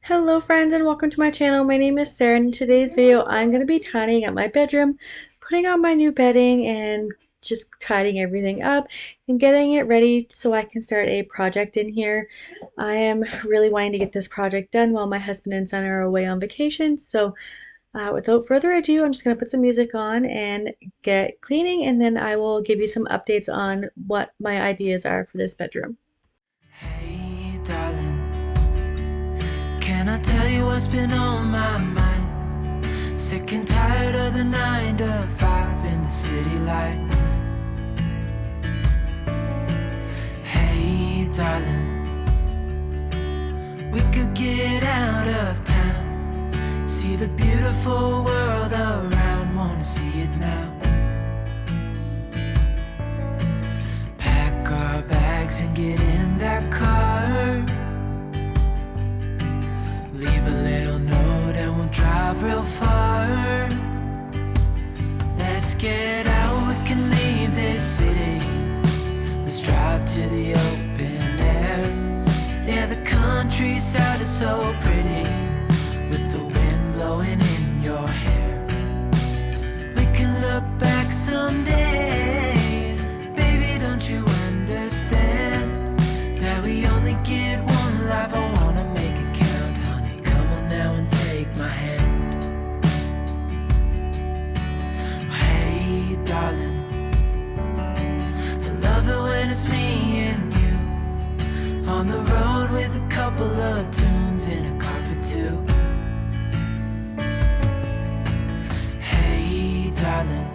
Hello friends and welcome to my channel. My name is Sarah and in today's video I'm going to be tidying up my bedroom, putting on my new bedding and just tidying everything up and getting it ready so I can start a project in here. I am really wanting to get this project done while my husband and son are away on vacation. So without further ado, I'm just going to put some music on and get cleaning, and then I will give you some updates on what my ideas are for this bedroom. Hey darling, can I tell you what's been on my mind? Sick and tired of the 9 to 5 in the city life. Hey darling, we could get out of town, see the beautiful world around, wanna see it now. Pack our bags and get in that car, leave a little note and we'll drive real far. Let's get out, we can leave this city. Let's drive to the open air. Yeah, the countryside is so pretty, with the wind blowing in your hair. We can look back someday, baby, don't you understand that we only get one life? I wanna make it count, honey, come on now and take my hand. Hey darling, I love it when it's me and you, on the road with a couple of tunes in a car for two. Hey darling,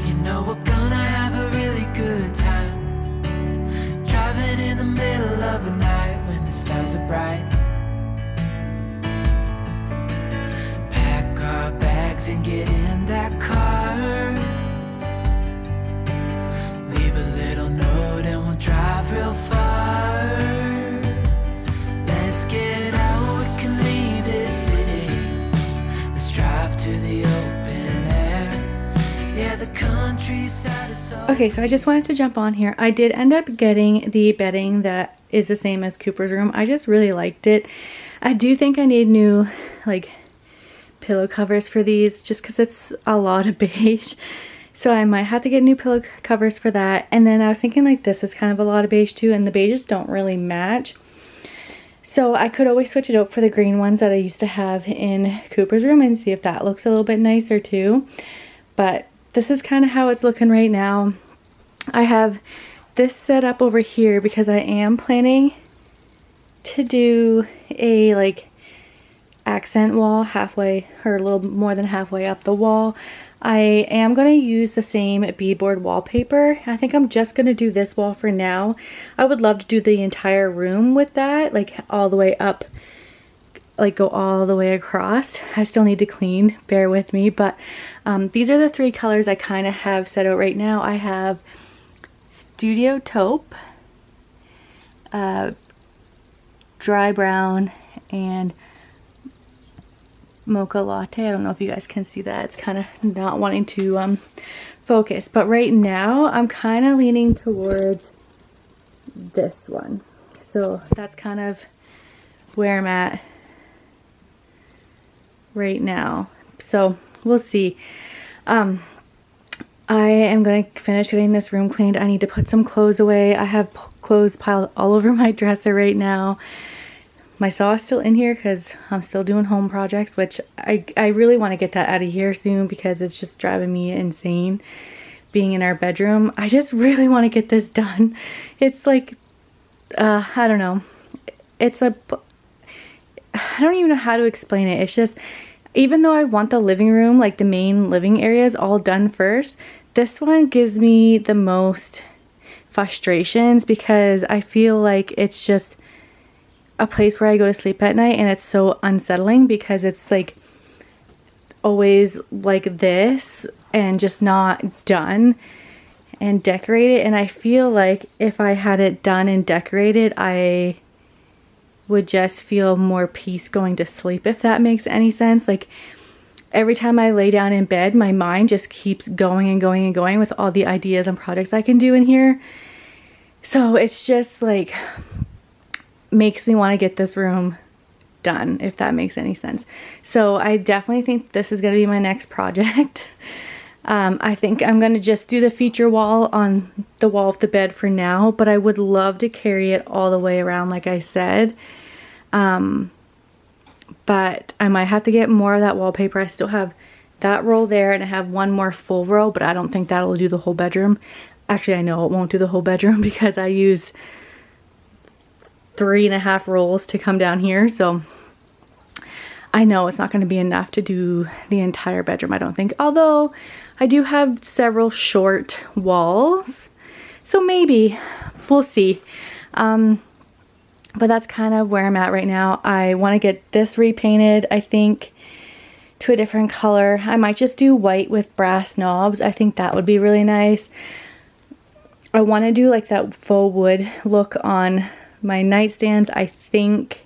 you know we're gonna have a really good time, driving in the middle of the night when the stars are bright. Pack our bags and get in that car, leave a little note and we'll drive real far. Let's get out, we can leave this city. Let's drive to the open air. Yeah, the countryside is so... Okay, so I just wanted to jump on here. I did end up getting the bedding that is the same as Cooper's room. I just really liked it. I do think I need new like pillow covers for these just because it's a lot of beige. So I might have to get new pillow covers for that. And then I was thinking like this is kind of a lot of beige too, and the beiges don't really match. So I could always switch it out for the green ones that I used to have in Cooper's room and see if that looks a little bit nicer too. But this is kind of how it's looking right now. I have this set up over here because I am planning to do a like accent wall halfway or a little more than halfway up the wall. I am going to use the same beadboard wallpaper. I think I'm just going to do this wall for now. I would love to do the entire room with that, like all the way up, like go all the way across. I still need to clean, bear with me, but these are the 3 colors I kind of have set out right now. I have Studio Taupe, Dry Brown, and Mocha Latte. I don't know if you guys can see that. It's kind of not wanting to focus, but right now I'm kind of leaning towards this one. So that's kind of where I'm at right now. So we'll see. I am going to finish getting this room cleaned. I need to put some clothes away. I have clothes piled all over my dresser right now. My saw is still in here because I'm still doing home projects, which I really want to get that out of here soon because it's just driving me insane being in our bedroom. I just really want to get this done. It's like, I don't know. I don't even know how to explain it. It's just, even though I want the living room, like the main living areas all done first, this one gives me the most frustrations because I feel like it's just a place where I go to sleep at night and it's so unsettling because it's like always like this and just not done and decorated. And I feel like if I had it done and decorated, I would just feel more peace going to sleep, if that makes any sense. Like every time I lay down in bed, my mind just keeps going and going and going with all the ideas and projects I can do in here. So it's just like makes me want to get this room done, if that makes any sense. So I definitely think this is going to be my next project. I think I'm going to just do the feature wall on the wall of the bed for now, but I would love to carry it all the way around like I said. But I might have to get more of that wallpaper. I still have that roll there and I have one more full row, but I don't think that'll do the whole bedroom. Actually, I know it won't do the whole bedroom because I used 3.5 rolls to come down here. So I know it's not going to be enough to do the entire bedroom, I don't think. Although I do have several short walls. So maybe, we'll see. But that's kind of where I'm at right now. I want to get this repainted, I think, to a different color. I might just do white with brass knobs. I think that would be really nice. I want to do like that faux wood look on my nightstands, I think.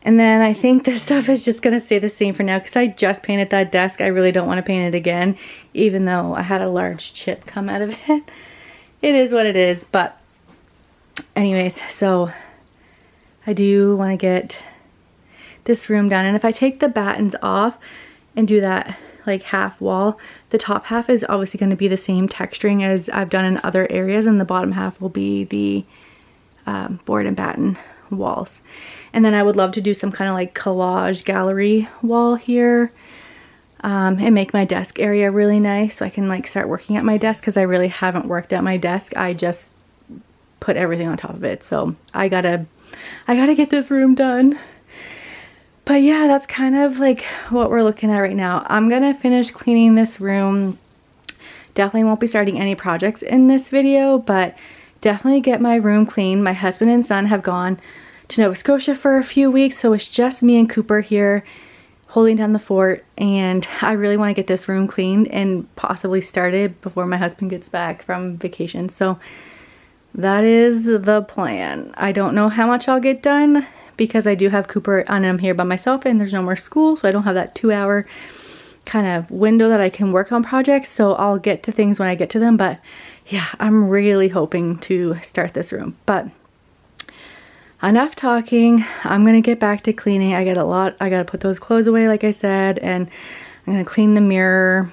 And then I think this stuff is just going to stay the same for now because I just painted that desk. I really don't want to paint it again, even though I had a large chip come out of it. It is what it is. But anyways, so I do want to get this room done. And if I take the battens off and do that like half wall, the top half is obviously going to be the same texturing as I've done in other areas, and the bottom half will be the board and batten walls. And then I would love to do some kind of like collage gallery wall here, and make my desk area really nice so I can like start working at my desk, because I really haven't worked at my desk. I just put everything on top of it. So I gotta get this room done. But yeah, that's kind of like what we're looking at right now. I'm gonna finish cleaning this room. Definitely won't be starting any projects in this video, but definitely get my room clean. My husband and son have gone to Nova Scotia for a few weeks, so it's just me and Cooper here holding down the fort, and I really want to get this room cleaned and possibly started before my husband gets back from vacation. So that is the plan. I don't know how much I'll get done because I do have Cooper and I'm here by myself and there's no more school, so I don't have that 2-hour kind of window that I can work on projects. So I'll get to things when I get to them. But yeah, I'm really hoping to start this room. But enough talking. I'm gonna get back to cleaning. I gotta put those clothes away like I said, and I'm gonna clean the mirror,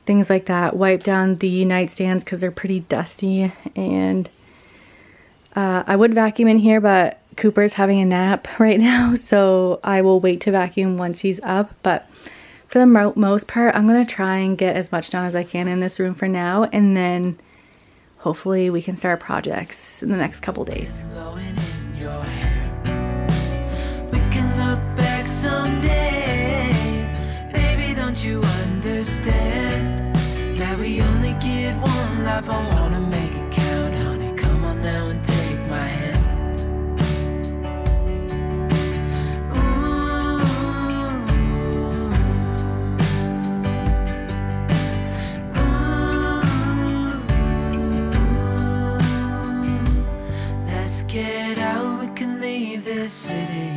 things like that, wipe down the nightstands because they're pretty dusty, and I would vacuum in here, but Cooper's having a nap right now, so I will wait to vacuum once he's up. But for the most part, I'm gonna try and get as much done as I can in this room for now, and then hopefully we can start projects in the next couple days. We can look back someday. Baby, don't you understand that we only get one life? I wanna make it count, honey. Come on now and take my hand. Get out, we can leave this city.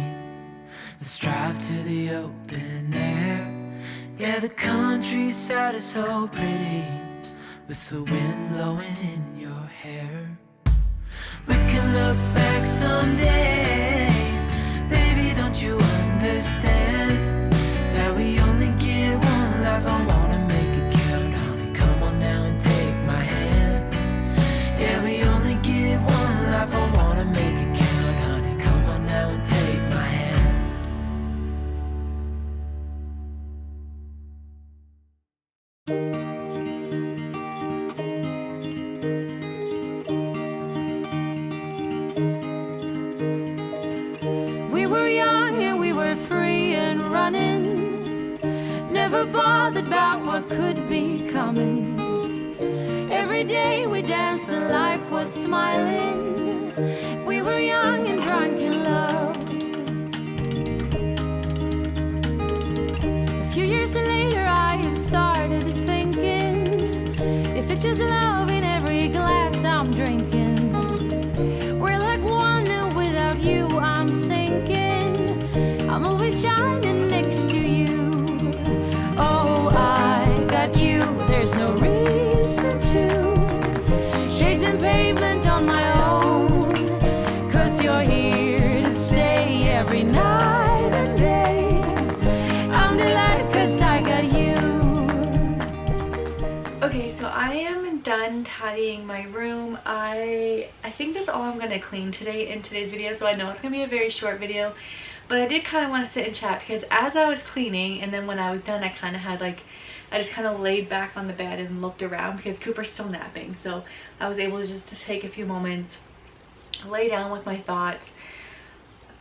Let's drive to the open air. Yeah, the countryside is so pretty with the wind blowing in your hair. We can look back someday. Baby, don't you understand that we only get one life? I wanna make it count, honey. Come on now and take my hand. Yeah, we only get one life. I wanna make it count, honey. Come on now and take my hand. We were young and we were free and running, never bothered about what could be coming. Every day we danced and life was smiling. We were young and drunk in love. A few years later I have started thinking, if it's just love in every glass I'm drinking, we're like one and without you I'm sinking. I'm always shining next to you. Okay, so I am done tidying my room. I think that's all I'm going to clean today in today's video, so I know it's going to be a very short video, but I did kind of want to sit and chat because as I was cleaning and then when I was done, I kind of had like, I just kind of laid back on the bed and looked around because Cooper's still napping, so I was able to just to take a few moments, lay down with my thoughts,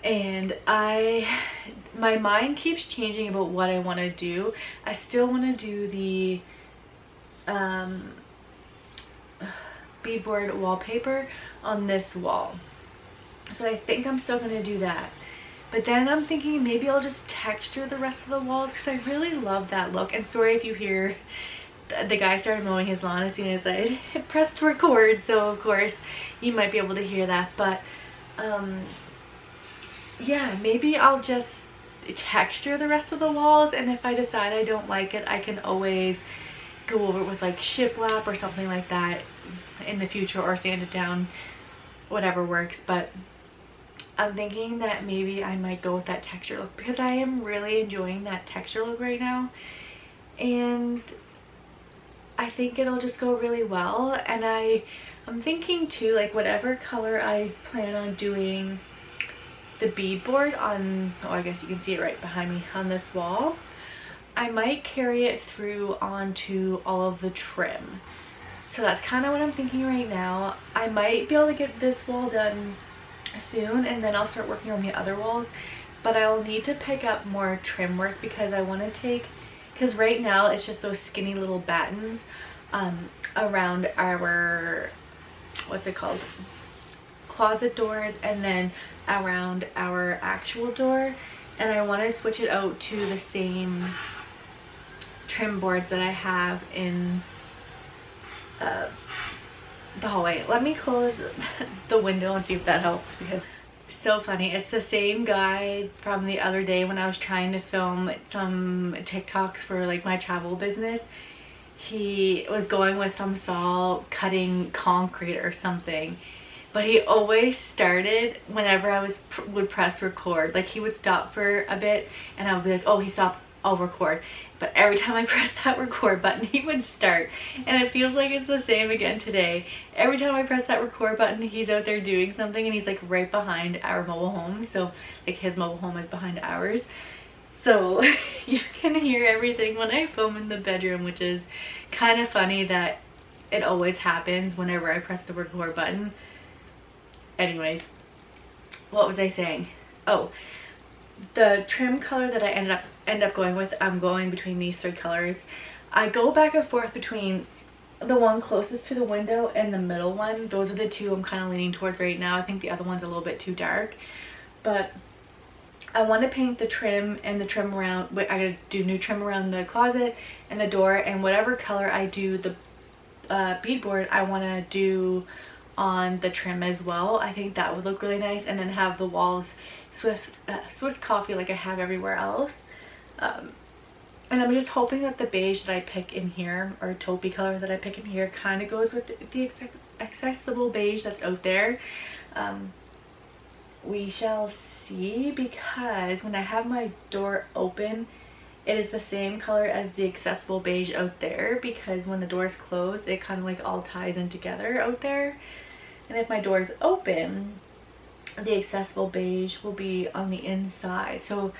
and my mind keeps changing about what I want to do. I still want to do the beadboard wallpaper on this wall, so I think I'm still going to do that. But then I'm thinking maybe I'll just texture the rest of the walls because I really love that look. And sorry if you hear the guy started mowing his lawn as soon as I pressed record, so of course you might be able to hear that. But yeah, maybe I'll just texture the rest of the walls, and if I decide I don't like it, I can always go over it with like shiplap or something like that in the future, or sand it down, whatever works. But I'm thinking that maybe I might go with that texture look because I am really enjoying that texture look right now, and I think it'll just go really well. And I'm thinking too, like whatever color I plan on doing the beadboard on, oh I guess you can see it right behind me on this wall, I might carry it through onto all of the trim. So that's kind of what I'm thinking right now. I might be able to get this wall done soon and then I'll start working on the other walls, but I'll need to pick up more trim work because I want to take, because right now it's just those skinny little battens around our, what's it called, closet doors, and then around our actual door, and I want to switch it out to the same trim boards that I have in the hallway. Let me close the window and see if that helps, because it's so funny. It's the same guy from the other day when I was trying to film some TikToks for like my travel business. He was going with some saw cutting concrete or something, but he always started whenever I would press record. Like he would stop for a bit and I would be like, oh, he stopped, I'll record. But every time I press that record button, he would start. And it feels like it's the same again today. Every time I press that record button, he's out there doing something, and he's like right behind our mobile home. So like his mobile home is behind ours. So you can hear everything when I film in the bedroom, which is kind of funny that it always happens whenever I press the record button. Anyways, what was I saying? Oh, the trim color that I end up going with, I'm going between these three colors. I go back and forth between the one closest to the window and the middle one. Those are the two I'm kind of leaning towards right now. I think the other one's a little bit too dark, but I want to paint the trim and the trim around. I gotta do new trim around the closet and the door, and whatever color I do the beadboard, I want to do on the trim as well. I think that would look really nice, and then have the walls Swiss coffee like I have everywhere else. And I'm just hoping that the beige that I pick in here, or taupey color that I pick in here, kind of goes with the accessible beige that's out there. We shall see, because when I have my door open, it is the same color as the accessible beige out there, because when the door is closed, it kind of like all ties in together out there. And if my door is open, the accessible beige will be on the inside. So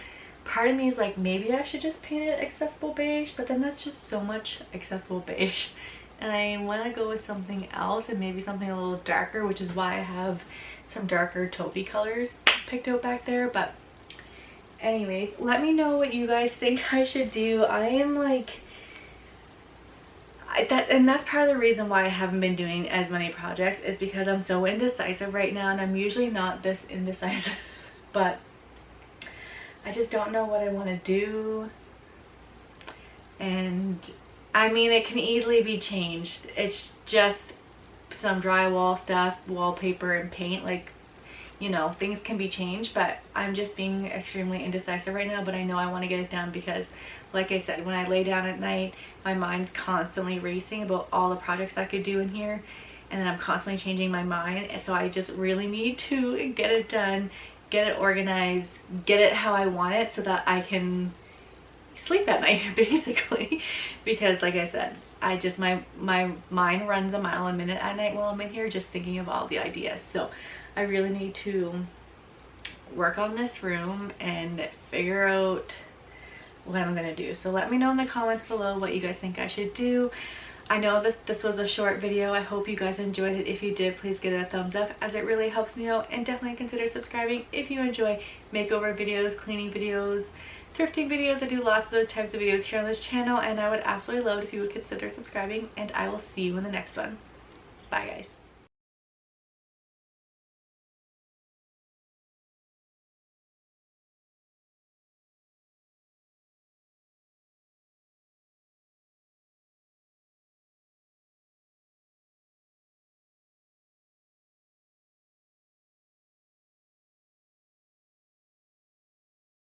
part of me is like, maybe I should just paint it accessible beige, but then that's just so much accessible beige, and I want to go with something else, and maybe something a little darker, which is why I have some darker taupey colors picked out back there. But anyways, let me know what you guys think I should do. I am like, and that's part of the reason why I haven't been doing as many projects, is because I'm so indecisive right now, and I'm usually not this indecisive, but I just don't know what I want to do. And I mean, it can easily be changed. It's just some drywall stuff, wallpaper, and paint. Like, you know, things can be changed, but I'm just being extremely indecisive right now. But I know I want to get it done because, like I said, when I lay down at night, my mind's constantly racing about all the projects I could do in here, and then I'm constantly changing my mind. And so I just really need to get it done, get it organized, get it how I want it, so that I can sleep at night basically, because like I said, I just my mind runs a mile a minute at night while I'm in here just thinking of all the ideas. So I really need to work on this room and figure out what I'm gonna do. So let me know in the comments below what you guys think I should do. I know that this was a short video. I hope you guys enjoyed it. If you did, please give it a thumbs up, as it really helps me out, and definitely consider subscribing if you enjoy makeover videos, cleaning videos, thrifting videos. I do lots of those types of videos here on this channel, and I would absolutely love it if you would consider subscribing, and I will see you in the next one. Bye guys.